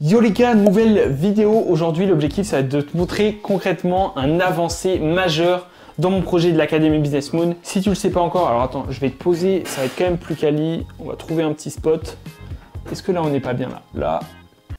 Yo les gars, nouvelle vidéo. Aujourd'hui, l'objectif, ça va être de te montrer concrètement un avancé majeur dans mon projet de l'Académie Business Moon. Si tu le sais pas encore, alors attends, je vais te poser, ça va être quand même plus quali. On va trouver un petit spot. Est-ce que là, on n'est pas bien là?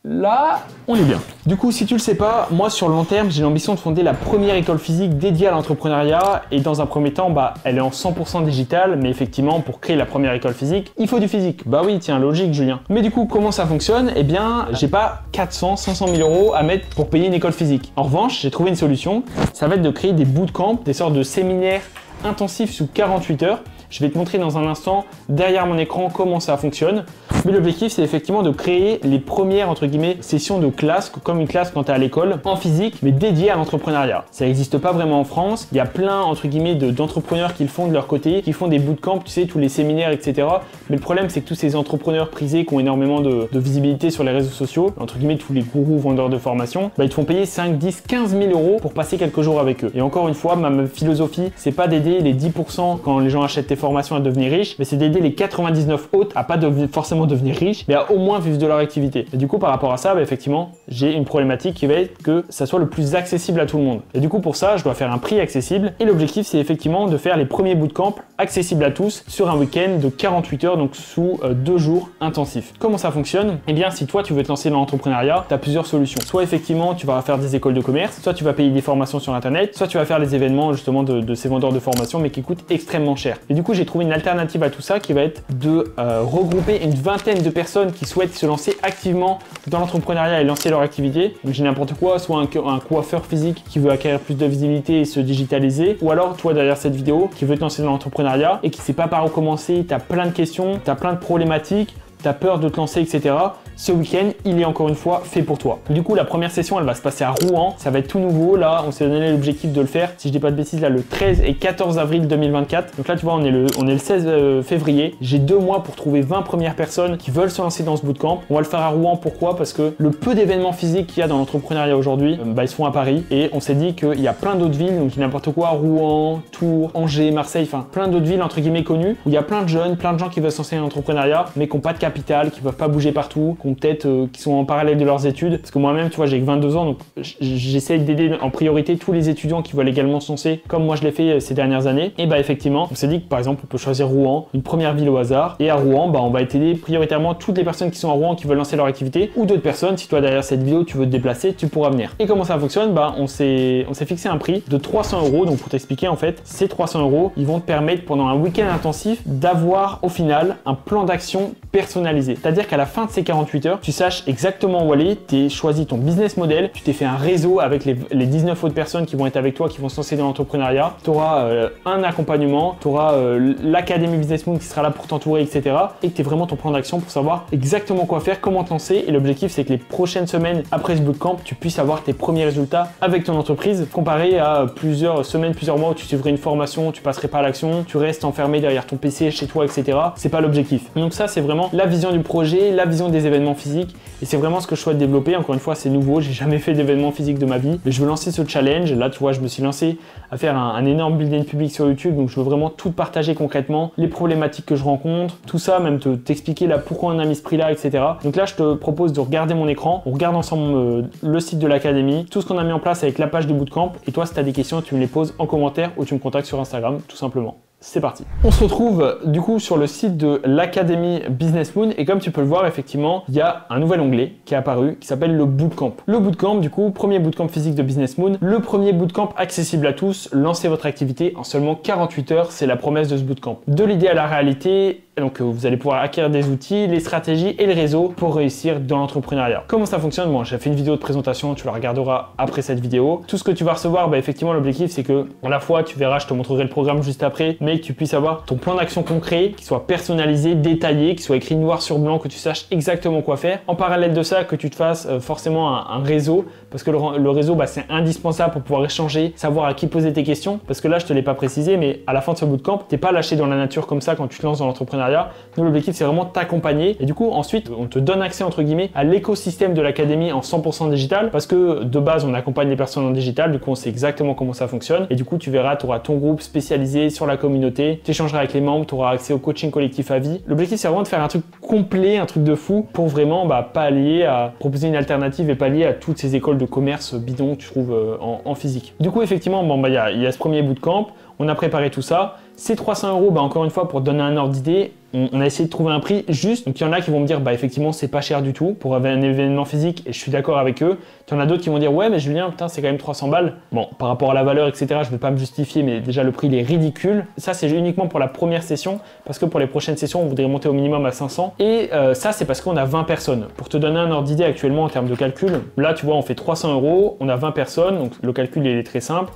Là, on est bien. Du coup, si tu le sais pas, moi sur le long terme, j'ai l'ambition de fonder la première école physique dédiée à l'entrepreneuriat. Et dans un premier temps, elle est en 100% digital. Mais effectivement, pour créer la première école physique, il faut du physique. Bah oui, tiens, logique, Julien. Mais du coup, comment ça fonctionne? Eh bien, j'ai pas 400, 500 000 euros à mettre pour payer une école physique. En revanche, j'ai trouvé une solution. Ça va être de créer des bootcamps, des sortes de séminaires intensifs sous 48 heures. Je vais te montrer dans un instant derrière mon écran comment ça fonctionne. Mais l'objectif, c'est effectivement de créer les premières, entre guillemets, sessions de classe, comme une classe quand tu es à l'école, en physique, mais dédiée à l'entrepreneuriat. Ça n'existe pas vraiment en France. Il y a plein, entre guillemets, d'entrepreneurs qui le font de leur côté, qui font des bootcamps, tu sais, tous les séminaires, etc. Mais le problème, c'est que tous ces entrepreneurs prisés qui ont énormément de visibilité sur les réseaux sociaux, entre guillemets, tous les gourous vendeurs de formation, ils te font payer 5, 10, 15 000 euros pour passer quelques jours avec eux. Et encore une fois, ma philosophie, c'est pas d'aider les 10% quand les gens achètent tes formations à devenir riches, mais c'est d'aider les 99 autres à pas forcément devenir riches, mais à au moins vivre de leur activité. Et du coup, par rapport à ça, effectivement, j'ai une problématique qui va être que ça soit le plus accessible à tout le monde. Et du coup, pour ça, je dois faire un prix accessible. Et l'objectif, c'est effectivement de faire les premiers bootcamps accessibles à tous sur un week-end de 48 heures, donc sous 2 jours intensifs. Comment ça fonctionne? Eh bien, si toi, tu veux te lancer dans l'entrepreneuriat, tu as plusieurs solutions. Soit effectivement, tu vas faire des écoles de commerce, soit tu vas payer des formations sur Internet, soit tu vas faire les événements justement de ces vendeurs de formation, mais qui coûtent extrêmement cher. Et du coup, j'ai trouvé une alternative à tout ça qui va être de regrouper une vingtaine de personnes qui souhaitent se lancer activement dans l'entrepreneuriat et lancer leur activité. Donc j'ai n'importe quoi, soit un coiffeur physique qui veut acquérir plus de visibilité et se digitaliser, ou alors toi derrière cette vidéo qui veut te lancer dans l'entrepreneuriat et qui ne sait pas par où commencer, tu as plein de questions, tu as plein de problématiques, tu as peur de te lancer, etc. Ce week-end, il est encore une fois fait pour toi. Du coup, la première session, elle va se passer à Rouen. Ça va être tout nouveau. Là, on s'est donné l'objectif de le faire, si je dis pas de bêtises, là, le 13 et 14 avril 2024. Donc là, tu vois, on est le 16 février. J'ai 2 mois pour trouver 20 premières personnes qui veulent se lancer dans ce bootcamp. On va le faire à Rouen. Pourquoi? Parce que le peu d'événements physiques qu'il y a dans l'entrepreneuriat aujourd'hui, ils se font à Paris. Et on s'est dit qu'il y a plein d'autres villes, donc n'importe quoi, Rouen, Tours, Angers, Marseille, enfin plein d'autres villes entre guillemets connues, où il y a plein de jeunes, plein de gens qui veulent se lancer dans l'entrepreneuriat, mais qui n'ont pas de capital, qui peuvent pas bouger partout, qui sont en parallèle de leurs études. Parce que moi-même, tu vois, j'ai que 22 ans, donc j'essaie d'aider en priorité tous les étudiants qui veulent également se lancer, comme moi je l'ai fait ces dernières années. Et effectivement, on s'est dit que par exemple, on peut choisir Rouen, une première ville au hasard. Et à Rouen, on va aider prioritairement toutes les personnes qui sont à Rouen qui veulent lancer leur activité, ou d'autres personnes, si toi derrière cette vidéo, tu veux te déplacer, tu pourras venir. Et comment ça fonctionne? On s'est fixé un prix de 300 euros. Donc pour t'expliquer, en fait, ces 300 euros, ils vont te permettre pendant un week-end intensif d'avoir au final un plan d'action personnalisé. C'est-à-dire qu'à la fin de ces 48 heures, tu saches exactement où aller, tu as choisi ton business model, tu t'es fait un réseau avec les 19 autres personnes qui vont être avec toi, qui vont se lancer dans l'entrepreneuriat, tu auras un accompagnement, tu auras l'Académie Business Moon qui sera là pour t'entourer, etc. Et que tu aies vraiment ton plan d'action pour savoir exactement quoi faire, comment te lancer. Et l'objectif, c'est que les prochaines semaines après ce bootcamp, tu puisses avoir tes premiers résultats avec ton entreprise, comparé à plusieurs semaines, plusieurs mois où tu suivrais une formation, tu passerais pas à l'action, tu restes enfermé derrière ton PC chez toi, etc. C'est pas l'objectif. Donc ça, c'est vraiment la vision du projet, la vision des événements physiques. Et c'est vraiment ce que je souhaite développer. Encore une fois, c'est nouveau. J'ai jamais fait d'événement physique de ma vie. Mais je veux lancer ce challenge. Là, tu vois, je me suis lancé à faire un énorme building public sur YouTube. Donc, je veux vraiment tout partager concrètement, les problématiques que je rencontre, tout ça, même t'expliquer là pourquoi on a mis ce prix-là, etc. Donc là, je te propose de regarder mon écran. On regarde ensemble le site de l'Académie, tout ce qu'on a mis en place avec la page de bootcamp. Et toi, si tu as des questions, tu me les poses en commentaire ou tu me contactes sur Instagram, tout simplement. C'est parti. On se retrouve du coup sur le site de l'Académie Business Moon et comme tu peux le voir, effectivement, il y a un nouvel onglet qui est apparu qui s'appelle le Bootcamp. Le Bootcamp, du coup, premier Bootcamp physique de Business Moon, le premier Bootcamp accessible à tous, lancez votre activité en seulement 48 heures, c'est la promesse de ce Bootcamp. De l'idée à la réalité, donc vous allez pouvoir acquérir des outils, les stratégies et le réseau pour réussir dans l'entrepreneuriat. Comment ça fonctionne? Bon, j'ai fait une vidéo de présentation, tu la regarderas après cette vidéo. Tout ce que tu vas recevoir, effectivement, l'objectif c'est que à la fois tu verras, je te montrerai le programme juste après, mais que tu puisses avoir ton plan d'action concret, qui soit personnalisé, détaillé, qui soit écrit noir sur blanc, que tu saches exactement quoi faire. En parallèle de ça, que tu te fasses forcément un réseau, parce que le réseau, c'est indispensable pour pouvoir échanger, savoir à qui poser tes questions. Parce que là, je te l'ai pas précisé, mais à la fin de ce bootcamp, t'es pas lâché dans la nature comme ça quand tu te lances dans l'entrepreneuriat. Nous, l'objectif, c'est vraiment t'accompagner. Et du coup, ensuite, on te donne accès, entre guillemets, à l'écosystème de l'académie en 100% digital, parce que de base, on accompagne les personnes en digital. Du coup, on sait exactement comment ça fonctionne. Et du coup, tu verras, tu auras ton groupe spécialisé sur la communauté communauté, tu échangeras avec les membres, tu auras accès au coaching collectif à vie. L'objectif, c'est vraiment de faire un truc complet, un truc de fou pour vraiment pallier à proposer une alternative et pallier à toutes ces écoles de commerce bidons que tu trouves en physique. Du coup, effectivement, il y a ce premier bootcamp, on a préparé tout ça. Ces 300 €, encore une fois, pour te donner un ordre d'idée, on a essayé de trouver un prix juste. Donc il y en a qui vont me dire, effectivement, c'est pas cher du tout pour un événement physique et je suis d'accord avec eux. Il y en a d'autres qui vont dire, ouais, mais Julien, putain, c'est quand même 300 balles. Bon, par rapport à la valeur, etc., je vais pas me justifier, mais déjà le prix il est ridicule. Ça, c'est uniquement pour la première session parce que pour les prochaines sessions, on voudrait monter au minimum à 500. Et ça, c'est parce qu'on a 20 personnes. Pour te donner un ordre d'idée actuellement en termes de calcul, là, tu vois, on fait 300 €, on a 20 personnes, donc le calcul il est très simple.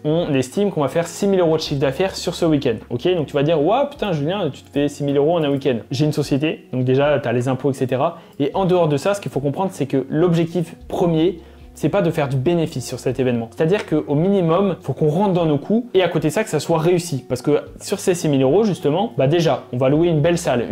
On estime qu'on va faire 6 000 € de chiffre d'affaires sur ce week-end. Ok, donc tu vas dire, ouais, putain, Julien, tu te fais 6 000 € en un week-end. J'ai une société, donc déjà, tu as les impôts, etc. Et en dehors de ça, ce qu'il faut comprendre, c'est que l'objectif premier, c'est pas de faire du bénéfice sur cet événement. C'est-à-dire qu'au minimum, il faut qu'on rentre dans nos coûts et à côté de ça, que ça soit réussi. Parce que sur ces 6 000 €, justement, déjà, on va louer une belle salle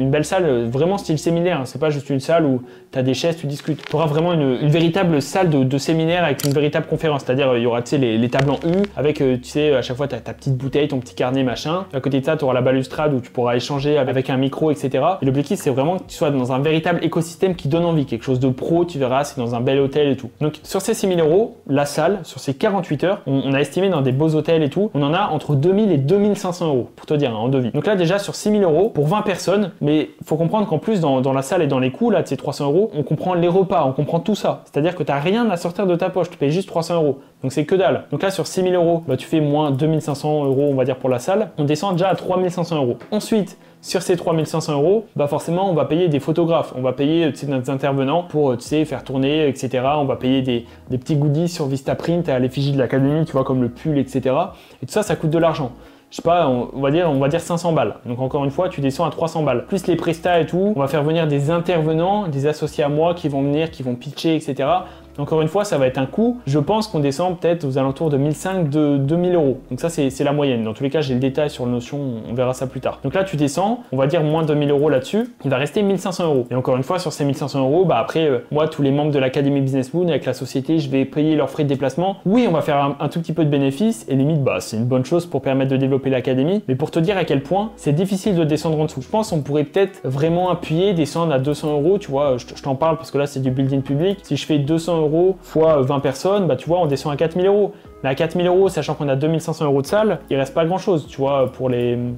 vraiment style séminaire. Hein. C'est pas juste une salle où tu as des chaises, tu discutes. Tu auras vraiment une véritable salle de séminaire avec une véritable conférence. C'est-à-dire, il y aura, tu sais, les tables en U avec, tu sais, à chaque fois, tu as ta petite bouteille, ton petit carnet, machin. À côté de ça, tu auras la balustrade où tu pourras échanger avec un micro, etc. Et l'objectif, c'est vraiment que tu sois dans un véritable écosystème qui donne envie. Quelque chose de pro, tu verras, c'est dans un bel hôtel et tout. Donc, sur ces 6 000 €, la salle, sur ces 48 heures, on a estimé dans des beaux hôtels et tout, on en a entre 2 000 et 2 500 € pour te dire, en devis. Donc là, déjà, sur 6 000 € pour 20 personnes, mais il faut comprendre qu'en plus, dans la salle et dans les coûts, là, de ces 300 €, on comprend les repas, on comprend tout ça. C'est-à-dire que tu n'as rien à sortir de ta poche, tu payes juste 300 €. Donc c'est que dalle. Donc là, sur 6 000 €, tu fais moins 2 500 €, on va dire, pour la salle. On descend déjà à 3 500 €. Ensuite, sur ces 3 500 €, forcément, on va payer des photographes, on va payer des intervenants pour faire tourner, etc. On va payer des petits goodies sur Vistaprint à l'effigie de l'académie, tu vois, comme le pull, etc. Et tout ça, ça coûte de l'argent. Je sais pas, on va dire 500 balles. Donc encore une fois, tu descends à 300 balles. Plus les prestats et tout, on va faire venir des intervenants, des associés à moi qui vont venir, qui vont pitcher, etc. Encore une fois, ça va être un coût. Je pense qu'on descend peut-être aux alentours de 1 500 de 2 000 €. Donc ça, c'est la moyenne. Dans tous les cas, j'ai le détail sur le Notion, on verra ça plus tard. Donc là, tu descends, on va dire moins 2 000 € là-dessus. Il va rester 1 500 €. Et encore une fois, sur ces 1 500 €, après, moi, tous les membres de l'Académie Business Moon, avec la société, je vais payer leurs frais de déplacement. Oui, on va faire un tout petit peu de bénéfice. Et limite, c'est une bonne chose pour permettre de développer l'Académie. Mais pour te dire à quel point c'est difficile de descendre en dessous. Je pense qu'on pourrait peut-être vraiment appuyer, descendre à 200 €. Tu vois, je t'en parle parce que là, c'est du building public. Si je fais 200 € fois 20 personnes, tu vois, on descend à 4 000 €. Mais à 4 000 €, sachant qu'on a 2 500 € de salle, il reste pas grand chose, tu vois,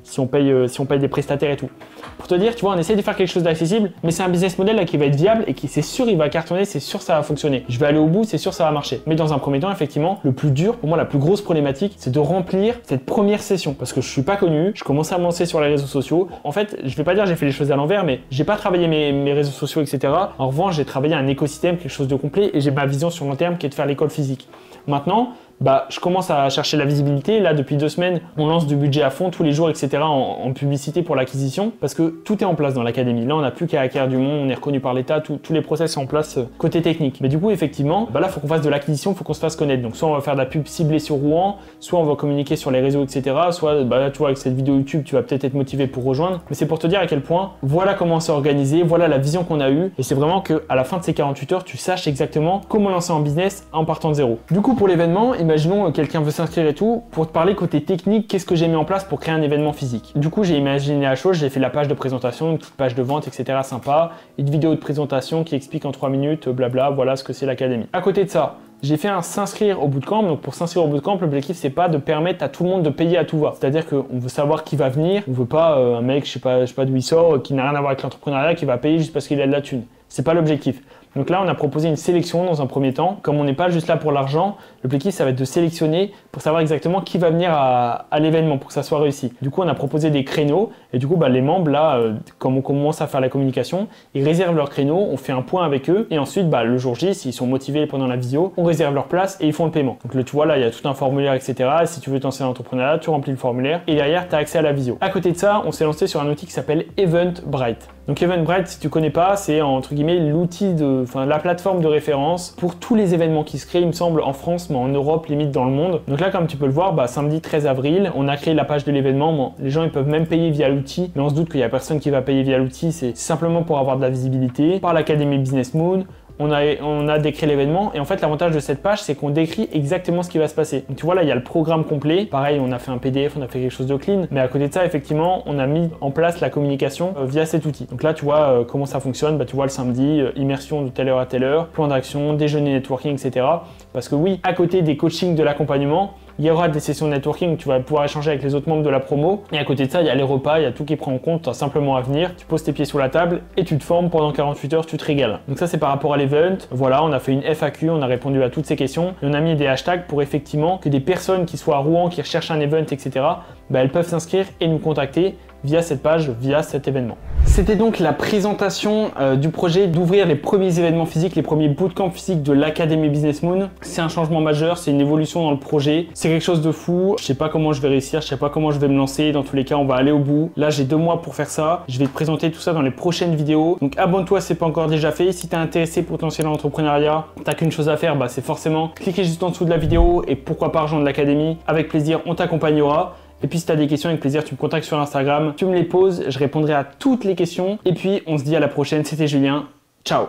si on paye des prestataires et tout. Pour te dire, tu vois, on essaie de faire quelque chose d'accessible, mais c'est un business model là qui va être viable et qui, c'est sûr, il va cartonner, c'est sûr, ça va fonctionner. Je vais aller au bout, c'est sûr, ça va marcher. Mais dans un premier temps, effectivement, le plus dur, pour moi, la plus grosse problématique, c'est de remplir cette première session. Parce que je suis pas connu, je commence à me lancer sur les réseaux sociaux. En fait, je vais pas dire j'ai fait les choses à l'envers, mais j'ai pas travaillé mes réseaux sociaux, etc. En revanche, j'ai travaillé un écosystème, quelque chose de complet, et j'ai ma vision sur long terme qui est de faire l'école physique. Maintenant, je commence à chercher la visibilité. Là, depuis 2 semaines, on lance du budget à fond tous les jours, etc. en publicité pour l'acquisition parce que tout est en place dans l'académie. Là, on n'a plus qu'à acquérir du monde, on est reconnu par l'État, tous les process sont en place côté technique. Mais du coup, effectivement, là, il faut qu'on fasse de l'acquisition, il faut qu'on se fasse connaître. Donc, soit on va faire de la pub ciblée sur Rouen, soit on va communiquer sur les réseaux, etc. Soit, là, tu vois, avec cette vidéo YouTube, tu vas peut-être être motivé pour rejoindre. Mais c'est pour te dire à quel point, voilà comment c'est organisé, voilà la vision qu'on a eue. Et c'est vraiment qu'à la fin de ces 48 heures, tu saches exactement comment lancer en business en partant de zéro. Du coup, pour l'événement, imaginons quelqu'un veut s'inscrire et tout. Pour te parler côté technique, qu'est-ce que j'ai mis en place pour créer un événement physique? Du coup, j'ai imaginé la chose, j'ai fait la page de présentation, une petite page de vente, etc. sympa, une vidéo de présentation qui explique en 3 minutes, blabla, voilà ce que c'est l'académie. À côté de ça, j'ai fait un s'inscrire au bootcamp. Donc pour s'inscrire au bootcamp, l'objectif c'est pas de permettre à tout le monde de payer à tout va. C'est-à-dire qu'on veut savoir qui va venir. On veut pas un mec, je sais pas d'où il sort, qui n'a rien à voir avec l'entrepreneuriat, qui va payer juste parce qu'il a de la thune. C'est pas l'objectif. Donc là, on a proposé une sélection dans un premier temps. Comme on n'est pas juste là pour l'argent, l'objectif, ça va être de sélectionner pour savoir exactement qui va venir à l'événement pour que ça soit réussi. Du coup, on a proposé des créneaux et du coup, les membres, là, comme on commence à faire la communication, ils réservent leur créneau, on fait un point avec eux et ensuite, le jour J, s'ils sont motivés pendant la visio, on réserve leur place et ils font le paiement. Donc là, tu vois, là, il y a tout un formulaire, etc. Et si tu veux lancer l'entrepreneuriat, tu remplis le formulaire et derrière, tu as accès à la visio. À côté de ça, on s'est lancé sur un outil qui s'appelle Eventbrite. Donc Eventbrite, si tu connais pas, c'est entre guillemets l'outil la plateforme de référence pour tous les événements qui se créent, il me semble, en France, mais en Europe, limite dans le monde. Donc là, comme tu peux le voir, samedi 13 avril, on a créé la page de l'événement. Bon, les gens, ils peuvent même payer via l'outil, mais on se doute qu'il n'y a personne qui va payer via l'outil. C'est simplement pour avoir de la visibilité par l'Académie Business Moon. on a décrit l'événement et en fait l'avantage de cette page c'est qu'on décrit exactement ce qui va se passer. Donc tu vois là il y a le programme complet, pareil on a fait un PDF, on a fait quelque chose de clean, mais à côté de ça effectivement on a mis en place la communication via cet outil. Donc là tu vois comment ça fonctionne, bah, tu vois le samedi, immersion de telle heure à telle heure, plan d'action, déjeuner networking, etc. Parce que oui, à côté des coachings de l'accompagnement, il y aura des sessions de networking où tu vas pouvoir échanger avec les autres membres de la promo. Et à côté de ça, il y a les repas, il y a tout qui est pris en compte. Tu as simplement à venir, tu poses tes pieds sur la table et tu te formes pendant 48 heures, tu te régales. Donc ça, c'est par rapport à l'event. Voilà, on a fait une FAQ, on a répondu à toutes ces questions. Et on a mis des hashtags pour effectivement que des personnes qui soient à Rouen, qui recherchent un event, etc., bah, elles peuvent s'inscrire et nous contacter via cette page, via cet événement. C'était donc la présentation du projet d'ouvrir les premiers événements physiques, les premiers bootcamps physiques de l'Académie Business Moon. C'est un changement majeur, c'est une évolution dans le projet. C'est quelque chose de fou. Je sais pas comment je vais réussir, je sais pas comment je vais me lancer. Dans tous les cas, on va aller au bout. Là, j'ai 2 mois pour faire ça. Je vais te présenter tout ça dans les prochaines vidéos. Donc abonne-toi si c'est pas encore déjà fait. Si tu es intéressé pour te lancer dans l'entrepreneuriat, t'as qu'une chose à faire, bah, c'est forcément cliquer juste en dessous de la vidéo et pourquoi pas rejoindre l'Académie. Avec plaisir, on t'accompagnera. Et puis si tu as des questions, avec plaisir, tu me contactes sur Instagram, tu me les poses, je répondrai à toutes les questions. Et puis on se dit à la prochaine, c'était Julien, ciao.